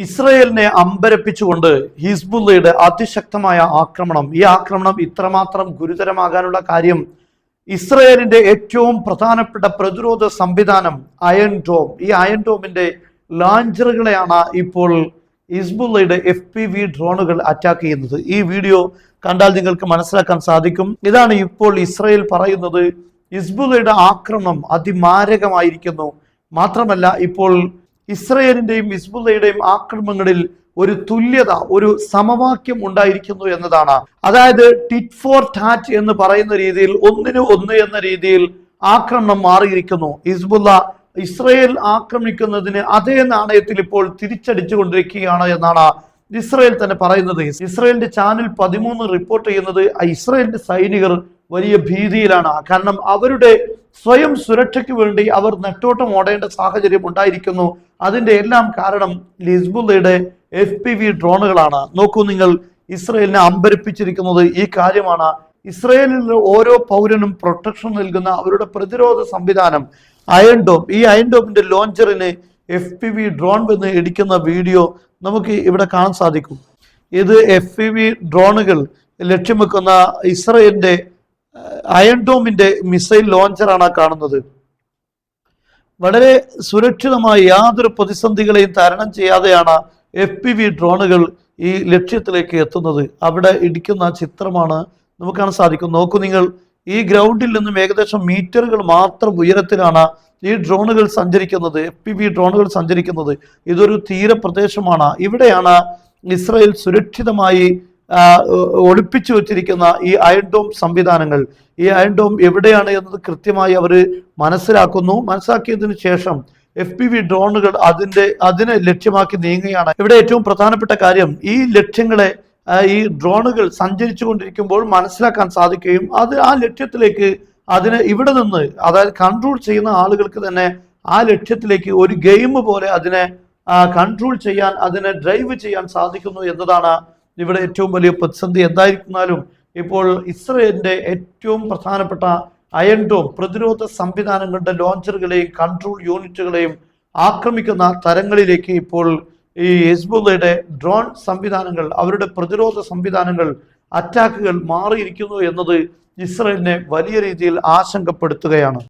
ഇസ്രയേലിനെ അമ്പരപ്പിച്ചുകൊണ്ട് ഹിസ്ബുള്ളയുടെ അതിശക്തമായ ആക്രമണം. ഈ ആക്രമണം ഇത്രമാത്രം ഗുരുതരമാകാനുള്ള കാര്യം ഇസ്രയേലിന്റെ ഏറ്റവും പ്രധാനപ്പെട്ട പ്രതിരോധ സംവിധാനം അയൺ ഡോം, ഈ അയൺ ഡോമിന്റെ ലോഞ്ചറുകളെയാണ് ഇപ്പോൾ ഹിസ്ബുള്ളയുടെ FPV ഡ്രോണുകൾ അറ്റാക്ക് ചെയ്യുന്നത്. ഈ വീഡിയോ കണ്ടാൽ നിങ്ങൾക്ക് മനസ്സിലാക്കാൻ സാധിക്കും. ഇതാണ് ഇപ്പോൾ ഇസ്രയേൽ പറയുന്നത്. ഹിസ്ബുള്ളയുടെ ആക്രമണം അതിമാരകമായിരിക്കുന്നു. മാത്രമല്ല, ഇപ്പോൾ ഇസ്രയേലിന്റെയും ഹിസ്ബുള്ളയുടെയും ആക്രമണങ്ങളിൽ ഒരു തുല്യത, ഒരു സമവാക്യം ഉണ്ടായിരിക്കുന്നു എന്നതാണ്. അതായത് ടിറ്റ് ഫോർ ടാറ്റ് എന്ന് പറയുന്ന രീതിയിൽ, ഒന്നിനു ഒന്ന് എന്ന രീതിയിൽ ആക്രമണം മാറിയിരിക്കുന്നു. ഹിസ്ബുള്ള ഇസ്രയേൽ ആക്രമിക്കുന്നതിന് അതേ നാണയത്തിൽ ഇപ്പോൾ തിരിച്ചടിച്ചു കൊണ്ടിരിക്കുകയാണ് എന്നാണ് ഇസ്രയേൽ തന്നെ പറയുന്നത്. ഇസ്രയേലിന്റെ ചാനൽ 13 റിപ്പോർട്ട് ചെയ്യുന്നത് ഇസ്രയേലിന്റെ സൈനികർ വലിയ ഭീതിയിലാണ്. കാരണം അവരുടെ സ്വയം സുരക്ഷയ്ക്ക് വേണ്ടി അവർ നെട്ടോട്ടം ഓടേണ്ട സാഹചര്യം ഉണ്ടായിരിക്കുന്നു. അതിന്റെ എല്ലാം കാരണം ഹിസ്ബുള്ളയുടെ FPV ഡ്രോണുകളാണ്. നോക്കൂ നിങ്ങൾ, ഇസ്രയേലിനെ അമ്പരപ്പിച്ചിരിക്കുന്നത് ഈ കാര്യമാണ്. ഇസ്രയേലിലെ ഓരോ പൗരനും പ്രൊട്ടക്ഷൻ നൽകുന്ന അവരുടെ പ്രതിരോധ സംവിധാനം അയൺ ഡോം, ഈ അയൺ ഡോമിന്റെ ലോഞ്ചറിന് FPV ഡ്രോൺ വന്ന് ഇടിക്കുന്ന വീഡിയോ നമുക്ക് ഇവിടെ കാണാൻ സാധിക്കും. ഇത് FPV ഡ്രോണുകൾ ലക്ഷ്യം വെക്കുന്ന ഇസ്രയേലിന്റെ അയൺ ഡോമിന്റെ മിസൈൽ ലോഞ്ചറാണ് കാണുന്നത്. വളരെ സുരക്ഷിതമായി യാതൊരു പ്രതിസന്ധികളെയും തരണം ചെയ്യാതെയാണ് FPV ഡ്രോണുകൾ ഈ ലക്ഷ്യത്തിലേക്ക് എത്തുന്നത്. അവിടെ ഇടിക്കുന്ന ചിത്രമാണ് നമുക്ക് കാണാൻ സാധിക്കും. നോക്കൂ നിങ്ങൾ, ഈ ഗ്രൗണ്ടിൽ നിന്നും ഏകദേശം മീറ്ററുകൾ മാത്രം ഉയരത്തിലാണ് ഈ ഡ്രോണുകൾ സഞ്ചരിക്കുന്നത്, FPV ഡ്രോണുകൾ സഞ്ചരിക്കുന്നത്. ഇതൊരു തീരപ്രദേശമാണ്. ഇവിടെയാണ് ഇസ്രയേൽ സുരക്ഷിതമായി ഒളിപ്പിച്ചു വെച്ചിരിക്കുന്ന ഈ അയൺ ഡോം സംവിധാനങ്ങൾ. ഈ അയൺ ഡോം എവിടെയാണ് എന്നത് കൃത്യമായി അവർ മനസ്സിലാക്കിയതിനു ശേഷം FPV ഡ്രോണുകൾ അതിനെ ലക്ഷ്യമാക്കി നീങ്ങുകയാണ്. ഇവിടെ ഏറ്റവും പ്രധാനപ്പെട്ട കാര്യം, ഈ ലക്ഷ്യങ്ങളെ ഈ ഡ്രോണുകൾ സഞ്ചരിച്ചു കൊണ്ടിരിക്കുമ്പോൾ മനസ്സിലാക്കാൻ സാധിക്കുകയും ആ ലക്ഷ്യത്തിലേക്ക് അതിനെ ഇവിടെ നിന്ന്, അതായത് കൺട്രോൾ ചെയ്യുന്ന ആളുകൾക്ക് തന്നെ ആ ലക്ഷ്യത്തിലേക്ക് ഒരു ഗെയിം പോലെ അതിനെ കൺട്രോൾ ചെയ്യാൻ, അതിനെ ഡ്രൈവ് ചെയ്യാൻ സാധിക്കുന്നു എന്നതാണ് ഇവിടെ ഏറ്റവും വലിയ പ്രതിസന്ധി. എന്തായിരുന്നാലും ഇപ്പോൾ ഇസ്രയേലിന്റെ ഏറ്റവും പ്രധാനപ്പെട്ട അയൺ ഡോം പ്രതിരോധ സംവിധാനങ്ങളുടെ ലോഞ്ചറുകളെയും കൺട്രോൾ യൂണിറ്റുകളെയും ആക്രമിക്കുന്ന തരങ്ങളിലേക്ക് ഇപ്പോൾ ഈ ഹിസ്ബുള്ളയുടെ ഡ്രോൺ സംവിധാനങ്ങൾ, അവരുടെ പ്രതിരോധ സംവിധാനങ്ങൾ, അറ്റാക്കുകൾ മാറിയിരിക്കുന്നു എന്നത് ഇസ്രയേലിനെ വലിയ രീതിയിൽ ആശങ്കപ്പെടുത്തുകയാണ്.